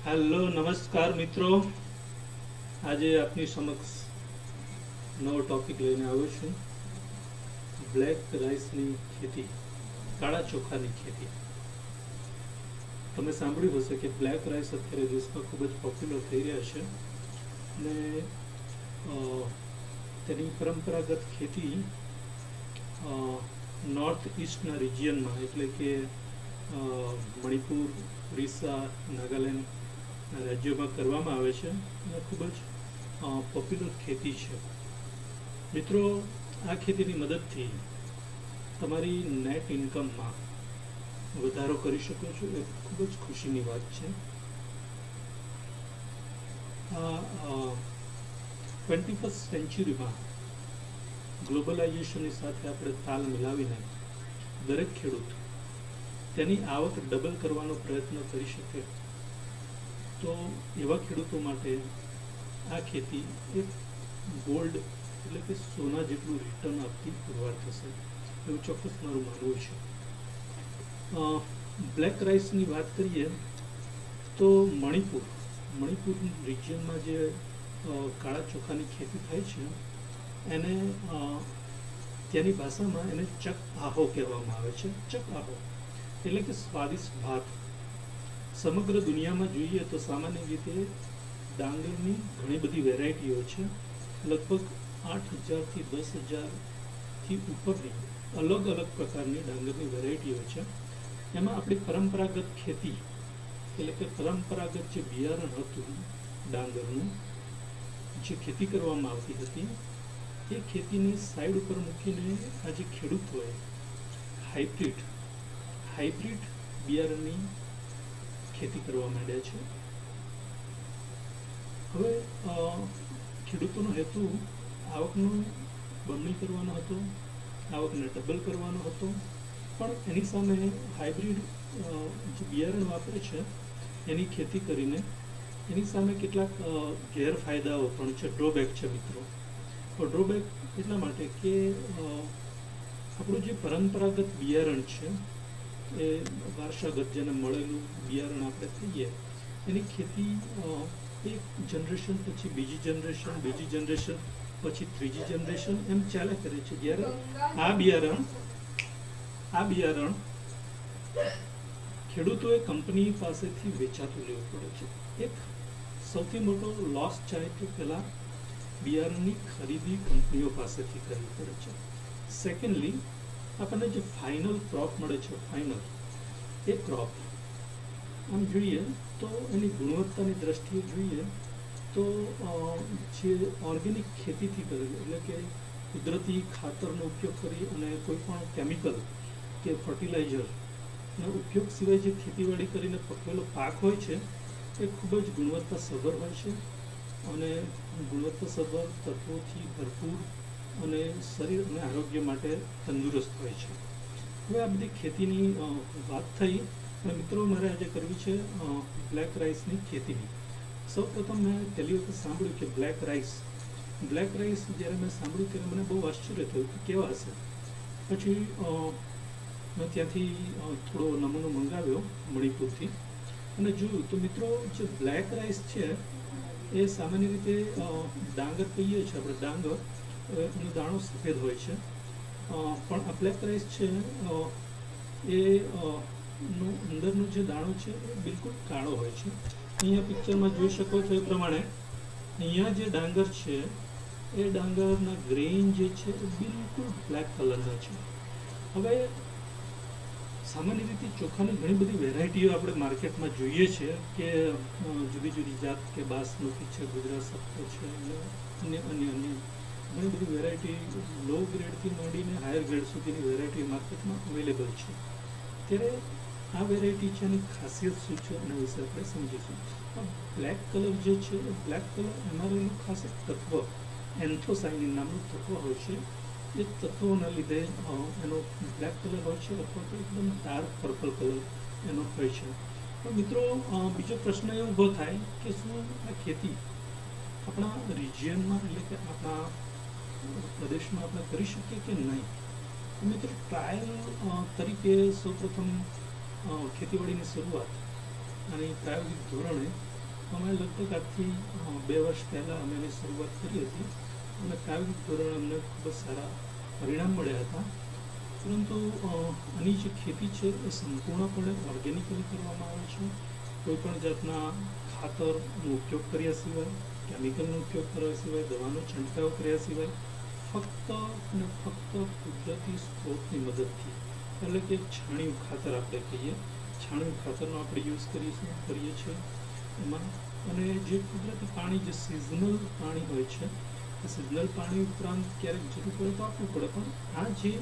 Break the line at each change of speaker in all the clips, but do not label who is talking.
Hello નમસ્કાર મિત્રો, આજે આપની સમક્ષ નવો ટોપિક લઈને આવ્યો છું. બ્લેક રાઈસની ખેતી, કાળા ચોખાની ખેતી. તમે સાંભળ્યું હશે કે બ્લેક રાઈસ અત્યારે દેશમાં ખૂબ જ પોપ્યુલર થઈ રહ્યા છે અને તેની પરંપરાગત ખેતી નોર્થ ઇસ્ટના રિજિયનમાં, એટલે કે મણિપુર, ઉડીસા, નાગાલેન્ડ રાજ્યોમાં કરવામાં આવે છે અને ખૂબ જ પોપ્યુલર ખેતી છે. મિત્રો, આ ખેતીની મદદથી તમારી નેટ ઇન્કમમાં વધારો કરી શકો છો. એ ખૂબ જ ખુશીની વાત છે. આ 21st સેન્ચુરીમાં ગ્લોબલાઇઝેશનની સાથે આપણે તાલ મિલાવીને દરેક ખેડૂત તેની આવક ડબલ કરવાનો પ્રયત્ન કરી શકે, તો એવા ખેડૂતો માટે આ ખેતી એક ગોલ્ડ, એટલે કે સોના જેટલું રિટર્ન આપતી પુરવાર થશે, એવું ચોક્કસ મારું માનવું છે. બ્લેક રાઈસની વાત કરીએ તો મણિપુર રિજિયનમાં જે કાળા ચોખાની ખેતી થાય છે એને ત્યાંની ભાષામાં એને ચક આહો કહેવામાં આવે છે. ચક આહો એટલે કે સ્વાદિષ્ટ ભાત. સમગ્ર દુનિયામાં જોઈએ તો સામાન્ય રીતે ડાંગરની ઘણી બધી વેરાયટીઓ છે. લગભગ 8,000થી 10,000થી ઉપરની અલગ અલગ પ્રકારની ડાંગરની વેરાયટીઓ છે. એમાં આપણી પરંપરાગત ખેતી, એટલે કે પરંપરાગત જે બિયારણ હતું ડાંગરનું, જે ખેતી કરવામાં આવતી હતી, એ ખેતીની સાઈડ ઉપર મૂકીને આજે ખેડૂતોએ હાઇબ્રિડ બિયારણની ખેતી કરવા માંડ્યા છે. હવે ખેડૂતોનો હેતુ આવકનો બમણી કરવાનો હતો, આવકને ડબલ કરવાનો હતો, પણ એની સામે હાઇબ્રિડ જે બિયારણ વાપરે છે એની ખેતી કરીને એની સામે કેટલાક ગેરફાયદાઓ પણ છે, ડ્રોબેક છે મિત્રો. ડ્રોબેક એટલા માટે કે આપણું જે પરંપરાગત બિયારણ છે, એ વારસાગત જેને મળેલું બિયારણ આપણે કહીએ, એની ખેતી એક જનરેશન પછી બીજી જનરેશન પછી ત્રીજી જનરેશન એમ ચાલે કરે છે. જ્યારે આ બિયારણ ખેડૂતોએ કંપની પાસેથી વેચાતું લેવું પડે છે. એક સૌથી મોટો લોસ ચાહે તો પહેલાં બિયારણની ખરીદી કંપનીઓ પાસેથી કરવી પડે છે. સેકન્ડલી, આપણને જે ફાઇનલ ક્રોપ મળે છે, એ ક્રોપ આમ જોઈએ તો એની ગુણવત્તાની દ્રષ્ટિએ જોઈએ તો જે ઓર્ગેનિક ખેતીથી કરેલી, એટલે કે કુદરતી ખાતરનો ઉપયોગ કરી અને કોઈ પણ કેમિકલ કે ફર્ટિલાઇઝરનો ઉપયોગ સિવાય જે ખેતીવાડી કરીને પકવેલો પાક હોય છે, એ ખૂબ જ ગુણવત્તાસભર હોય છે અને ગુણવત્તાસભર તત્વોથી ભરપૂર અને શરીર અને આરોગ્ય માટે તંદુરસ્ત હોય છે. હવે આ બધી ખેતીની વાત થઈ, અને મિત્રો મારે આજે કરવી છે બ્લેક રાઈસની ખેતીની. સૌ પ્રથમ મેં પહેલી વખત સાંભળ્યું કે બ્લેક રાઈસ, જ્યારે મેં સાંભળ્યું ત્યારે મને બહુ આશ્ચર્ય થયું કે કેવા હશે. પછી મેં ત્યાંથી થોડો નમૂનો મંગાવ્યો મણિપુરથી અને જોયું તો મિત્રો, જે બ્લેક રાઈસ છે એ સામાન્ય રીતે ડાંગર કહીએ છીએ આપણે, ડાંગર એનો દાણો સફેદ હોય છે, પણ આ બ્લેક રાઈસ છે એ નો અંદરનો જે દાણો છે એ બિલકુલ કાળો હોય છે. અહીંયા પિક્ચરમાં જોઈ શકો છો એ પ્રમાણે અહીંયા જે ડાંગર છે એ ડાંગરના ગ્રેઇન જે છે એ બિલકુલ બ્લેક કલરના છે. હવે સામાન્ય રીતે ચોખાની ઘણી બધી વેરાયટીઓ આપણે માર્કેટમાં જોઈએ છીએ કે જુદી જુદી જાત, કે બાસમતી છે, ગુજરાત સત્તો છે, અને અન્ય ઘણી બધી વેરાયટી લો ગ્રેડથી માંડીને હાયર ગ્રેડ સુધીની વેરાયટી માર્કેટમાં અવેલેબલ છે. ત્યારે આ વેરાયટી છે, એની ખાસિયત શું છે એના વિશે આપણે સમજીશું. બ્લેક કલર જે છે એ બ્લેક કલર એમાં રહેલું ખાસ એક તત્વ, એન્થોસાયનિન નામનું તત્વ હોય છે. એ તત્વોના લીધે એનો બ્લેક કલર હોય છે, અથવા તો એકદમ ડાર્ક પર્પલ કલર એનો હોય છે. પણ મિત્રો, બીજો પ્રશ્ન એ ઊભો થાય કે શું આ ખેતી આપણા રિજિયનમાં, એટલે કે આપણા પ્રદેશમાં આપણે કરી શકીએ કે નહીં? મિત્રો, ટ્રાયલ તરીકે સૌપ્રથમ ખેતીવાડીની શરૂઆત અને પ્રાયોગિક ધોરણે અમે લગભગ આજથી 2 વર્ષ પહેલાં અમે એની શરૂઆત કરી હતી અને પ્રાયોગિક ધોરણે અમને ખૂબ જ સારા પરિણામ મળ્યા હતા. પરંતુ આની જે ખેતી છે એ સંપૂર્ણપણે ઓર્ગેનિકલી કરવામાં આવે છે. કોઈપણ જાતના ખાતરનો ઉપયોગ કર્યા સિવાય, કેમિકલનો ઉપયોગ કર્યા સિવાય, દવાનો છંટકાવ કર્યા સિવાય ફક્ત અને ફક્ત કુદરતી સ્ત્રોતની મદદથી, એટલે કે છાણિયું ખાતર આપણે કહીએ, છાણિયું ખાતરનો આપણે યુઝ કરીએ છીએ એમાં. અને જે કુદરતી પાણી, જે સિઝનલ પાણી હોય છે, એ સિઝનલ પાણી ઉપરાંત ક્યારેક જરૂર પડે તો આપવું પડે. પણ આ જે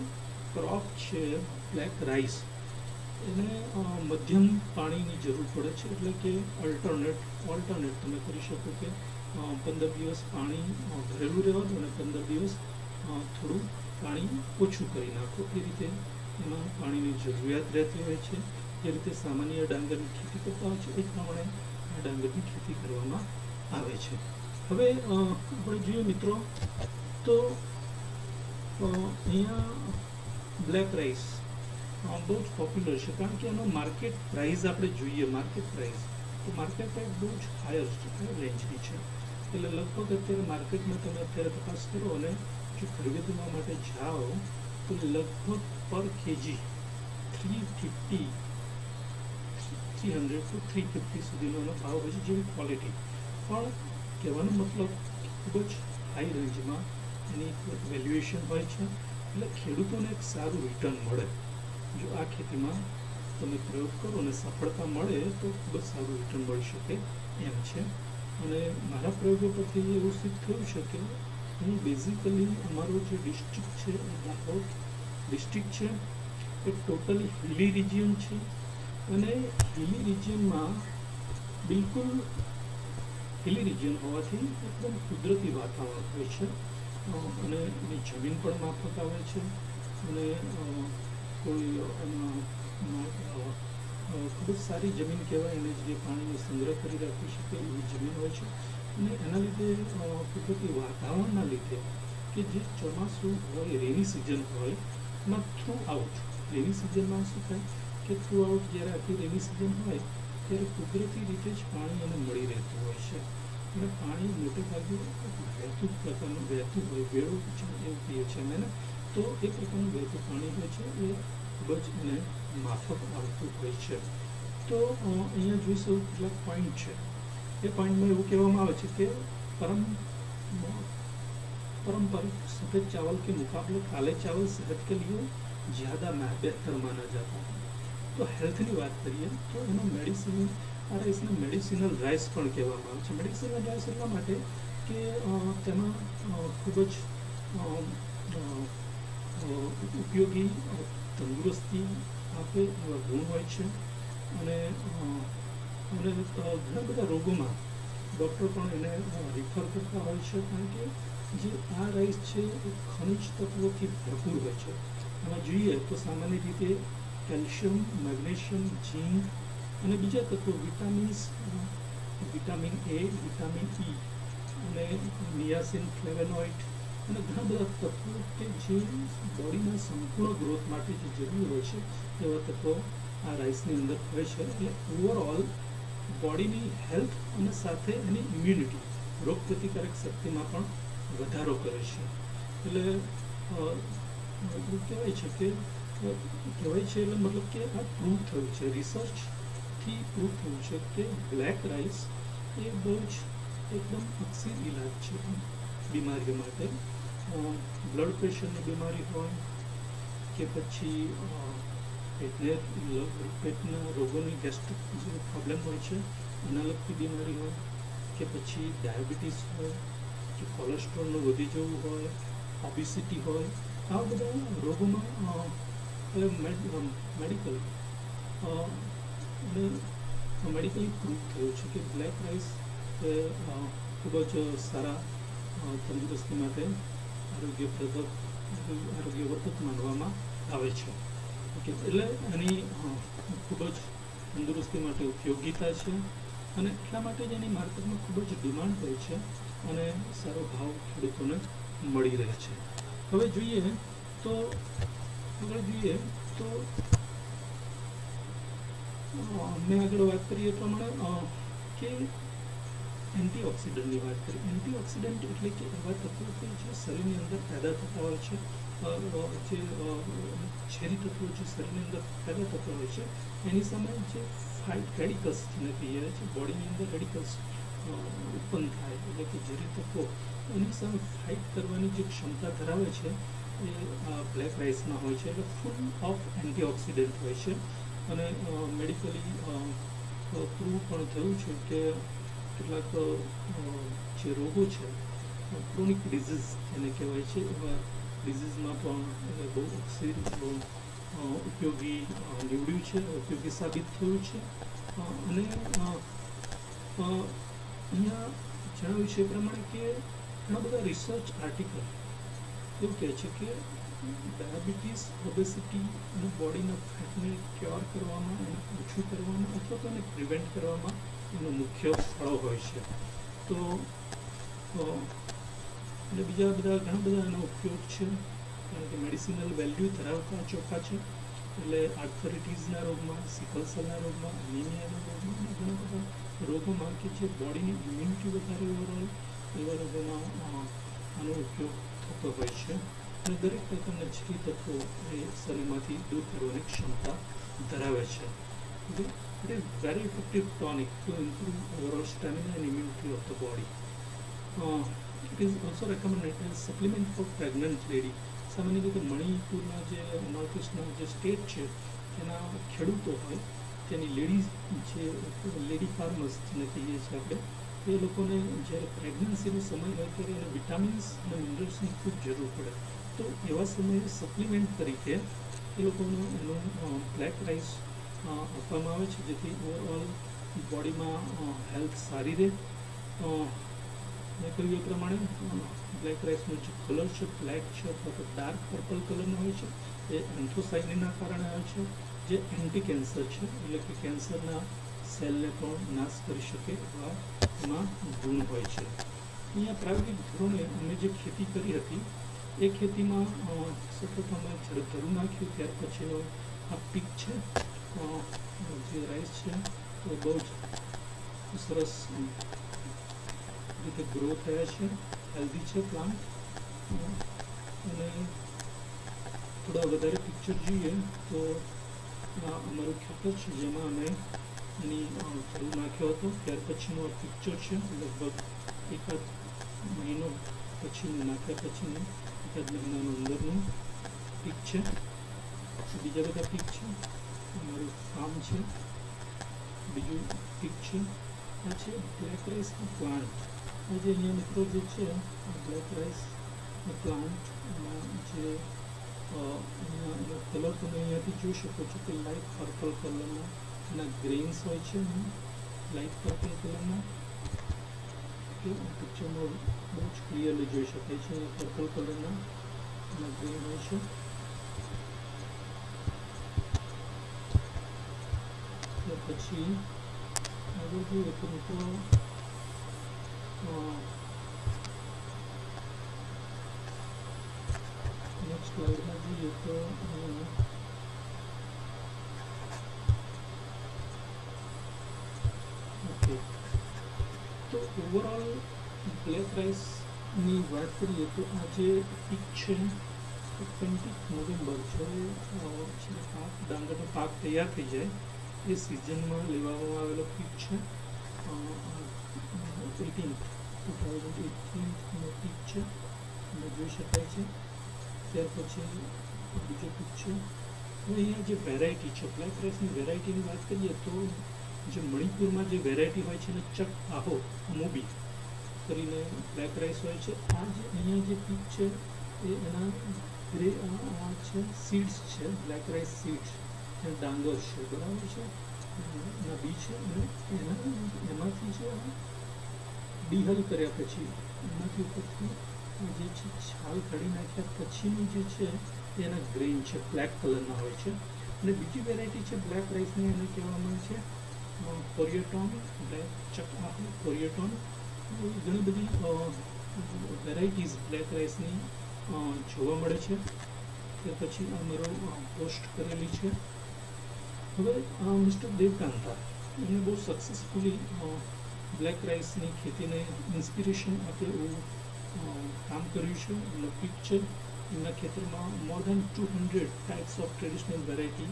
ક્રોપ છે બ્લેક રાઈસ, એને મધ્યમ પાણીની જરૂર પડે છે. એટલે કે ઓલ્ટરનેટ તમે કરી શકો કે 15 દિવસ પાણી ભરેલું રહેવા દો અને 15 દિવસ થોડું પાણી ઓછું કરી નાખો. એ રીતે એમાં પાણીની જરૂરિયાત રહેતી હોય છે. જે રીતે સામાન્ય ડાંગરની ખેતી કરતા હોય છે એ પ્રમાણે આ ડાંગરની ખેતી કરવામાં આવે છે. હવે આપણે જોઈએ મિત્રો તો અહીંયા બ્લેક રાઈસ બહુ જ પોપ્યુલર છે, કારણ કે એનો માર્કેટ પ્રાઇસ આપણે જોઈએ. માર્કેટ પ્રાઇસ બહુ જ હાયર રેન્જની છે. એટલે લગભગ અત્યારે માર્કેટમાં તમે અત્યારે તપાસ કરો અને જો ખરીદવા માટે જાઓ તો લગભગ પર કેજી 300 to 350 સુધીનો એનો ભાવ હોય છે, જેવી ક્વોલિટી. પણ કહેવાનો મતલબ ખૂબ જ હાઈ રેન્જમાં એની વેલ્યુએશન હોય છે. એટલે ખેડૂતોને એક સારું રિટર્ન મળે. જો આ ખેતીમાં તમે પ્રયોગ કરો અને સફળતા મળે તો ખૂબ જ સારું રિટર્ન મળી શકે એમ છે. અને મારા પ્રયોગો પરથી એવું સિદ્ધ થયું છે કે હું બેઝિકલી અમારો જે ડિસ્ટ્રિક્ટ છે એ દાહોદ ડિસ્ટ્રિક્ટ છે, એ ટોટલી હિલી રિજિયન છે. અને હિલી રિજિયનમાં બિલકુલ હિલી રિજિયન હોવાથી એકદમ કુદરતી વાતાવરણ હોય છે. અને એની જમીન પણ માફક આવે છે. અને કોઈ એમાં ખૂબ જ સારી જમીન કહેવાય, એને જે પાણીનો સંગ્રહ કરી રાખી શકે એવી જમીન હોય છે. અને એના લીધે કુદરતી વાતાવરણના લીધે કે જે ચોમાસું હોય, રેની સિઝન હોય, એમાં થ્રુ આઉટ રેની સિઝનમાં શું થાય કે થ્રુ આઉટ જ્યારે આખી રેની સિઝન હોય ત્યારે કુદરતી રીતે જ પાણી એને મળી રહેતું હોય છે. અને પાણી મોટે ભાગે વહેતું પ્રકારનું વહેતું હોય, વેળું એવું કહીએ છીએ અમે, તો એ પ્રકારનું વહેતું પાણી હોય છે એ ખૂબ જ એને માફક આવતું હોય છે. તો અહીંયા જોઈશું કેટલાક પોઈન્ટ છે. એ પોઈન્ટમાં એવું કહેવામાં આવે છે કે पारंपरिक सफ़ेद चावल के मुकाबले काले चावल सेहत के लिए ज़्यादा बेहतर माना जाता है. तो हेल्थनी बात करिए तो એનો મેડિસિન આ રાઈસને મેડિસિનલ રાઈસ પણ કહેવામાં આવે છે. મેડિસિનલ રાઈસ એટલા માટે કે તેમાં ખૂબ જ ઉપયોગી તંદુરસ્તી આપે એવા ગુણ હોય છે. અને ઘણા બધા રોગોમાં ડૉક્ટર પણ એને રિફર કરતા હોય છે, કારણ કે જે આ રાઈસ છે એ ખનિજ તત્વોથી ભરપૂર હોય છે. એમાં જોઈએ તો સામાન્ય રીતે કેલ્શિયમ, મેગ્નેશિયમ, ઝીંક અને બીજા તત્વો વિટામિન એ, વિટામિન ઈ અને નિયાસિન, ફ્લેવોનોઇડ અને ઘણા બધા તત્વો કે જે બોડીના સંપૂર્ણ ગ્રોથ માટે જે જરૂરી હોય છે એવા તત્વો આ રાઈસની અંદર હોય છે. એટલે ઓવરઓલ બોડીની હેલ્થ અને સાથે એની ઇમ્યુનિટી, રોગ પ્રતિકારક શક્તિમાં પણ વધારો કરે છે. એટલે કહેવાય છે કે એટલે મતલબ કે આ પ્રૂવ થયું છે, રિસર્ચથી પ્રૂવ થયું છે કે બ્લેક રાઈસ એ બહુ જ એકદમ અક્ષી ઇલાજ છે બીમારીઓ માટે. બ્લડ પ્રેશરની બીમારી હોય કે પછી પેટના રોગોની ગેસ્ટ્રિક જે પ્રોબ્લેમ હોય છે એના લગતી બીમારી હોય કે પછી ડાયાબિટીસ હોય કે કોલેસ્ટ્રોલનું વધી જવું હોય, ઓબિસિટી હોય, આ બધા રોગોમાં મેડિકલી પ્રૂવ થયું છે કે બ્લેક રાઈસ એ ખૂબ જ સારા તંદુરસ્તી માટે આરોગ્યવર્ધક માનવામાં આવે છે. ઓકે, એટલે એની ખૂબ જ તંદુરસ્તી માટે ઉપયોગિતા છે અને એટલા માટે જ એની માર્કેટમાં ખૂબ જ ડિમાન્ડ હોય છે અને સારો ભાવ ખેડૂતોને મળી રહે છે. હવે જોઈએ તો મેં આગળ વાત કરી એ પ્રમાણે કે એન્ટીઓક્સિડન્ટની વાત કરીએ. એન્ટીઓક્સિડન્ટ એટલે કે એવા તત્વો કે જે શરીરની અંદર પેદા થતા હોય છે, જે ઝેરી તત્વો જે શરીરની અંદર પેદા થતા હોય છે, એની સામે જે ફાઇટ રેડિકલ્સ જેને કહીએ છીએ, બોડીની અંદર રેડિકલ્સ ઉત્પન્ન થાય એટલે કે ઝેરી તત્વો એની સામે ફાઇટ કરવાની જે ક્ષમતા ધરાવે છે એ બ્લેક રાઈસમાં હોય છે. એટલે ફૂલ ઓફ એન્ટીઓક્સિડન્ટ હોય છે. અને મેડિકલી પ્રૂવ પણ થયું છે કે કેટલાક જે રોગો છે, ક્રોનિક ડિઝીઝ જેને કહેવાય છે, એવા ડિઝીઝમાં પણ બહુ ઉપયોગી નીવડ્યું છે, ઉપયોગી સાબિત થયું છે. અને અહીંયા જણાવ્યું છે એ પ્રમાણે કે ઘણા બધા રિસર્ચ આર્ટિકલ એવું કહે છે કે ડાયાબિટીસ, ઓબેસિટી અને બોડીના ફેટને ક્યોર કરવામાં, એને ઓછું કરવામાં અથવા તો એને પ્રિવેન્ટ કરવામાં એનો મુખ્ય ફાળો હોય છે. તો એટલે બીજા બધા ઘણા બધા એનો ઉપયોગ છે, કારણ કે મેડિસિનલ વેલ્યુ ધરાવતા ચોખા છે. એટલે આર્થરાઇટિસના રોગમાં, સિકલ સેલના રોગમાં, એનિમિયાના રોગમાં અને ઘણા બધા રોગોમાં કે જે બોડીની ઇમ્યુનિટી વધારે ઓવરઓલ એવા રોગોમાં આનો ઉપયોગ થતો હોય છે. અને દરેક પ્રકારના ઝેરી તત્વો એ શરીરમાંથી દૂર કરવાની ક્ષમતા ધરાવે છે. Okay? It is very effective tonic to improve overall stamina and immunity of the body. It is also recommended as supplement for pregnant lady. સામાન્ય રીતે મણિપુરના જે નોર્થ ઇસ્ટના જે સ્ટેટ છે તેના ખેડૂતો હોય, તેની લેડીઝ જે લેડી ફાર્મર્સ જેને કહીએ છીએ આપણે, એ લોકોને જ્યારે પ્રેગ્નન્સીનો સમય હોય ત્યારે એને વિટામિન્સ અને મિનરલ્સની ખૂબ જરૂર પડે. તો એવા સમયે સપ્લિમેન્ટ તરીકે એ લોકોને એનું બ્લેક રાઈસ આપવામાં આવે છે, જેથી ઓવરઓલ બોડીમાં હેલ્થ સારી રહે. મેં કહ્યું એ પ્રમાણે બ્લેક રાઈસનો જે કલર છે બ્લેક છે અથવા તો ડાર્ક પર્પલ કલરનો હોય છે, એ એન્થોસાયનિનના કારણે આવે છે, જે એન્ટી કેન્સર છે, એટલે કે કેન્સરના સેલને પણ નાશ કરી શકે એવા એમાં ગુણ હોય છે. અહીંયા પ્રાયોગિક ધોરણે અમે જે ખેતી કરી હતી એ ખેતીમાં સતત અમે જ્યારે ધરું નાખ્યું ત્યાર પછીનો આ પીક છે, જે રાઈસ છે તો બહુ જ સરસ રીતે ગ્રો થયા છે, હેલ્ધી છે પ્લાન્ટ. અને થોડા વધારે પિક્ચર જોઈએ તો આ અમારું ખેતર છે જેમાં અમે એની ધરું નાખ્યો હતો ત્યાર પછીનો આ પિક્ચર છે, લગભગ એકાદ મહિનો પછીનું નાખ્યા પછીનું એકાદ મહિનાનું અંદરનું પીક છે. બીજા બધા પીક છે, અમારું ફાર્મ છે, બીજું પીક છે. આ છે બ્લેક રાઈસનો પ્લાન્ટ. આ જે અહીંયા મિત્રો જે છે આ બ્લેક રાઈસનો પ્લાન્ટમાં જે અહીંયા એનો કલર તમે અહીંયાથી જોઈ શકો છો કે લાઇટ પર્પલ કલરના એના ગ્રેન્સ હોય છે, લાઇટ પર્પલ કલરના. પિક્ચરમાં બહુ જ ક્લિયરલી જોઈ શકાય છે, પર્પલ કલરના એના ગ્રેન હોય છે. ત્યાર પછી આગળ જોઈએ તો મિત્રો નેક્સ્ટ સ્લાઇડમાં જોઈએ તો ઓકે, તો ઓવરઓલ બ્લેક રાઈસની વાત કરીએ તો આ જે પીક છે 20 નવેમ્બર છે પાક ડાંગરનો પાક તૈયાર થઈ જાય એ સિઝનમાં લેવામાં આવેલો પીક છે. 2018નો પીક છે, તમે જોઈ શકાય છે. ત્યાર પછી બીજો પીક છે. હવે અહીંયા જે વેરાયટી છે બ્લેક રાઈસની વેરાયટીની વાત કરીએ તો જે મણિપુરમાં જે વેરાયટી હોય છે એને ચક આહો મોબી કરીને બ્લેક રાઈસ હોય છે. આ જે અહીંયા જે પીક છે એ એના આ છે સીડ્સ છે, બ્લેક રાઈસ સીડ્સ, ડાંગર છે, બરાબર છે, એના બી છે. અને એમાંથી છે ડીહલ કર્યા પછી એમાંથી ઉપરથી જે છે છાલ કાઢી નાખ્યા પછીનું જે છે એના ગ્રેન છે બ્લેક કલરના હોય છે. અને બીજી વેરાયટી છે બ્લેક રાઈસની, એને કહેવામાં છે કોરિયોટોન, બ્લેક ચક કોરિયોટોન. ઘણી બધી વેરાયટીઝ બ્લેક રાઈસની જોવા મળે છે. ત્યાર પછી અમારો પોસ્ટ કરેલી છે. હવે મિસ્ટર દેવકાંતા એમને બહુ સક્સેસફુલી બ્લેક રાઇસની ખેતીને ઇન્સ્પિરેશન આપે એવું કામ કર્યું છે. એમનો પિક્ચર એમના ખેતરમાં મોર દેન 200 ટાઈપ્સ ઓફ ટ્રેડિશનલ વેરાયટી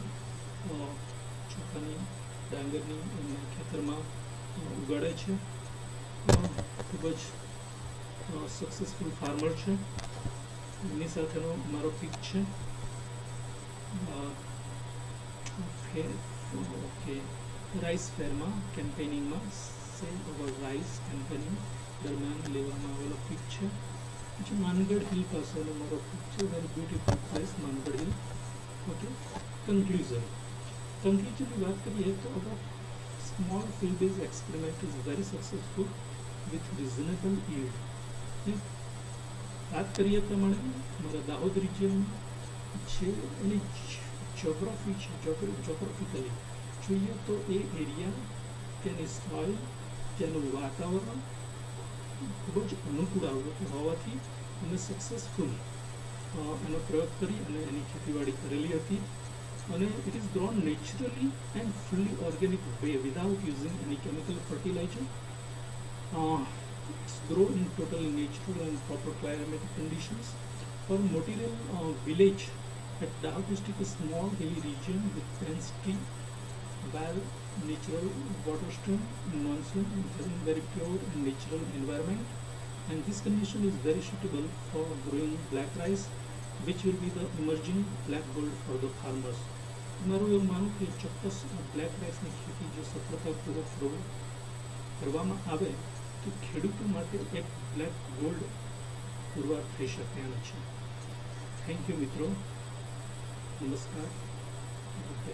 ચોખાની, ડાંગરની એમના ખેતરમાં ઉગાડે છે. ખૂબ જ સક્સેસફુલ ફાર્મર છે. એમની સાથેનો મારો પિક છે. ઓકે, રાઈસ ફેરમાં કેમ્પેનિંગમાં સેલ ઓવર રાઈસ કેમ્પેનિંગ દરમિયાન લેવામાં આવેલો પિક છે. પછી માનગઢ હિલ પાસેનો મારો પિક છે. Very beautiful place Mangarh hill. Okay, કન્ક્લુઝનની વાત કરીએ તો our small field base experiment is very successful with reasonable yield. વાત કરીએ પ્રમાણે મારા દાહોદ રિજિયન છે એની જ્યોગ્રાફી છે, જ્યોગ્રાફિકલી જોઈએ તો એ એરિયા, તેની સોઇલ, તેનું વાતાવરણ ખૂબ જ અનુકૂળ હોવાથી અમે સક્સેસફુલ એનો પ્રયોગ કરી અને એની ખેતીવાડી કરેલી હતી. અને it is grown naturally and fully organic way without using any chemical fertilizer. It's grow in totally natural and proper climatic conditions. Our Motirel village at Dahod district is small hilly region with dense tree, well natural water stream in monsoon, having very pure and natural environment. And this condition is very suitable for growing black rice, which will be the emerging black gold for the farmers. મારું એવું માનવું કે ચોક્કસ black રાઇસની ખેતી જો સફળતાપૂર્વક કરવામાં આવે તો ખેડૂતો માટે એક બ્લેક ગોલ્ડ પુરવાર થઈ શકે એમ છે. થેન્ક યુ મિત્રો. નમસ્કાર. ઓકે.